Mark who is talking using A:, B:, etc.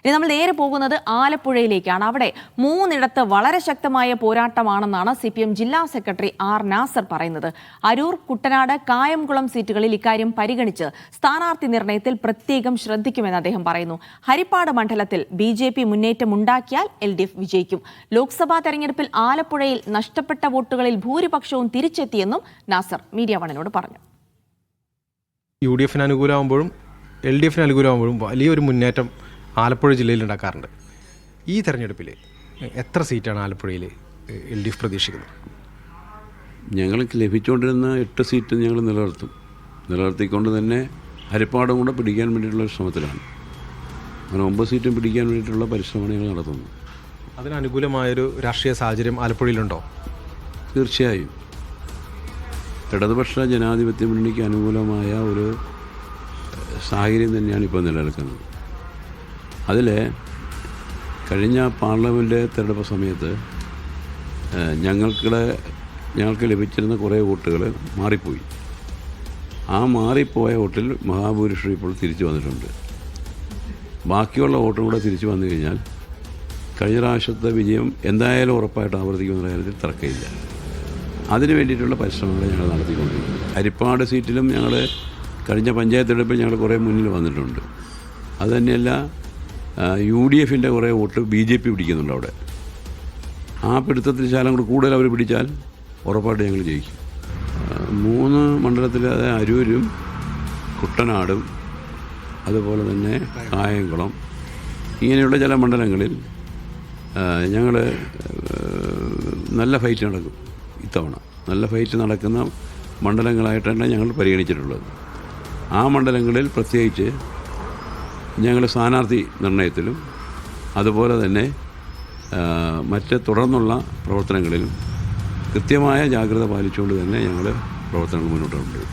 A: ഇനി നമ്മൾ നേരെ പോകുന്നത് ആലപ്പുഴയിലേക്കാണ്. അവിടെ 3 വളരെ ശക്തമായ പോരാട്ടമാണെന്നാണ് CPM ജില്ലാ സെക്രട്ടറി ആർ നാസർ പറയുന്നത്. അരൂർ, കുട്ടനാട്, കായംകുളം സീറ്റുകളിൽ ഇക്കാര്യം പരിഗണിച്ച് സ്ഥാനാർത്ഥി നിർണയത്തിൽ പ്രത്യേകം ശ്രദ്ധിക്കുമെന്ന് അദ്ദേഹം പറയുന്നു. ഹരിപ്പാട് മണ്ഡലത്തിൽ BJP മുന്നേറ്റം ഉണ്ടാക്കിയാൽ LDF വിജയിക്കും. ലോക്സഭാ തെരഞ്ഞെടുപ്പിൽ ആലപ്പുഴയിൽ നഷ്ടപ്പെട്ട വോട്ടുകളിൽ ഭൂരിപക്ഷവും തിരിച്ചെത്തിയെന്നും നാസർ മീഡിയ വണിനോട് പറഞ്ഞു.
B: UDF അനുകൂലമാകുമ്പോഴും LDF അനുകൂലമാകുമ്പോഴും വലിയൊരു മുന്നേറ്റം ആലപ്പുഴ ജില്ലയിൽ ഉണ്ടാക്കാറുണ്ട്. ഈ തെരഞ്ഞെടുപ്പിൽ എത്ര സീറ്റാണ് ആലപ്പുഴയിൽ LDF പ്രതീക്ഷിക്കുന്നത്?
C: ഞങ്ങൾക്ക് ലഭിച്ചുകൊണ്ടിരുന്ന 8 സീറ്റ് ഞങ്ങൾ നിലനിർത്തിക്കൊണ്ട് തന്നെ ഹരിപ്പാടും കൂടെ പിടിക്കാൻ വേണ്ടിയിട്ടുള്ള ശ്രമത്തിലാണ്. അങ്ങനെ 9 സീറ്റും പിടിക്കാൻ വേണ്ടിയിട്ടുള്ള പരിശ്രമം ഞങ്ങൾ നടത്തുന്നു.
B: അതിനനുകൂലമായൊരു രാഷ്ട്രീയ സാഹചര്യം ആലപ്പുഴയിലുണ്ടോ?
C: തീർച്ചയായും ഇടതുപക്ഷ ജനാധിപത്യ മുന്നണിക്ക് അനുകൂലമായ ഒരു സാഹചര്യം തന്നെയാണ് ഇപ്പോൾ നിലനിൽക്കുന്നത്. അതിൽ കഴിഞ്ഞ പാർലമെൻറ്റ് തെരഞ്ഞെടുപ്പ് സമയത്ത് ഞങ്ങൾക്ക് ലഭിച്ചിരുന്ന കുറേ വോട്ടുകൾ മാറിപ്പോയി. ആ മാറിപ്പോയ വോട്ടിൽ മഹാഭൂരിപക്ഷം ഇപ്പോൾ തിരിച്ചു വന്നിട്ടുണ്ട്. ബാക്കിയുള്ള വോട്ടും കൂടെ തിരിച്ചു വന്നു കഴിഞ്ഞാൽ കഴിഞ്ഞ പ്രാവശ്യത്തെ വിജയം എന്തായാലും ഉറപ്പായിട്ട് ആവർത്തിക്കുമെന്ന കാര്യത്തിൽ തർക്കമില്ല. അതിനു വേണ്ടിയിട്ടുള്ള പരിശ്രമങ്ങൾ ഞങ്ങൾ നടത്തിക്കൊണ്ടിരിക്കുന്നു. ഹരിപ്പാട് സീറ്റിലും ഞങ്ങൾ കഴിഞ്ഞ പഞ്ചായത്ത് തെരഞ്ഞെടുപ്പിൽ ഞങ്ങൾ കുറേ മുന്നിൽ വന്നിട്ടുണ്ട്. അതുതന്നെയല്ല, UDF കുറേ വോട്ട് BJP പിടിക്കുന്നുണ്ട് അവിടെ. ആ പിടുത്തത്തിൽ ശാലം കൂടെ കൂടുതൽ അവർ പിടിച്ചാൽ ഉറപ്പായിട്ട് ഞങ്ങൾ ജയിക്കും. 3 മണ്ഡലത്തിൽ, അതായത് അരൂരും കുട്ടനാടും അതുപോലെ തന്നെ കായംകുളം, ഇങ്ങനെയുള്ള ചില മണ്ഡലങ്ങളിൽ ഞങ്ങൾ നല്ല ഫൈറ്റ് നടക്കും. ഇത്തവണ നല്ല ഫൈറ്റ് നടക്കുന്ന മണ്ഡലങ്ങളായിട്ടാണ് ഞങ്ങൾ പരിഗണിച്ചിട്ടുള്ളത്. ആ മണ്ഡലങ്ങളിൽ പ്രത്യേകിച്ച് ഞങ്ങൾ സ്ഥാനാർത്ഥി നിർണയത്തിലും അതുപോലെ തന്നെ മറ്റ് തുടർന്നുള്ള പ്രവർത്തനങ്ങളിലും കൃത്യമായ ജാഗ്രത പാലിച്ചുകൊണ്ട് തന്നെ ഞങ്ങൾ പ്രവർത്തനങ്ങൾ മുന്നോട്ട് കൊണ്ടുപോകും.